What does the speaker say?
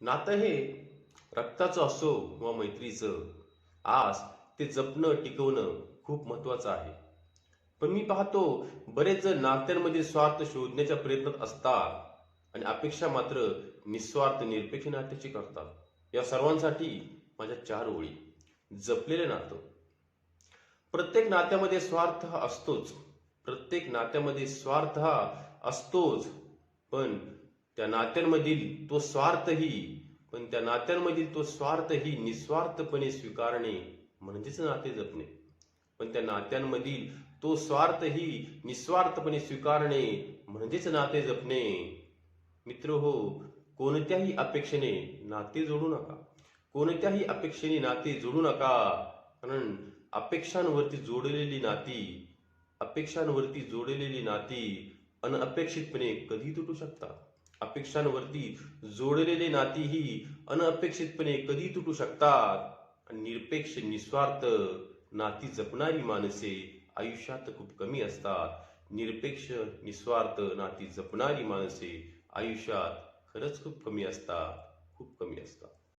नातं हे रक्ताचं असो वा मैत्रीचं, आज ते जपणं टिकवणं खूप महत्वाचं आहे. पण मी पाहतो बरेच जण नात्यांमध्ये स्वार्थ शोधण्याच्या प्रयत्नात असतात आणि अपेक्षा मात्र निस्वार्थ निरपेक्ष नात्याची करतात. या सर्वांसाठी माझ्या 4 ओळी. जपलेलं नातं. प्रत्येक नात्यामध्ये स्वार्थ हा असतोच. प्रत्येक नात्यामध्ये स्वार्थ हा असतोच. पण त्या नात्यांमधील तो स्वार्थही त्या नात्यांमधील तो स्वार्थही निस्वार्थपणे स्वीकारणे म्हणजेच नाते जपणे. पण त्या नात्यांमधील तो स्वार्थही निस्वार्थपणे स्वीकारणे म्हणजेच नाते जपणे. मित्र हो, कोणत्याही अपेक्षेने नाते जोडू नका. कोणत्याही अपेक्षेने नाते जोडू नका. कारण अपेक्षांवरती जोडलेली नाती अनपेक्षितपणे कधी तुटू शकतात. अपेक्षांवरती जोडलेली नातीही अनपेक्षितपणे कधी तुटू शकतात. आणि निरपेक्ष निस्वार्थ नाती जपणारी माणसे आयुष्यात खूप कमी असतात. निरपेक्ष निस्वार्थ नाती जपणारी माणसे आयुष्यात खरंच खूप कमी असतात.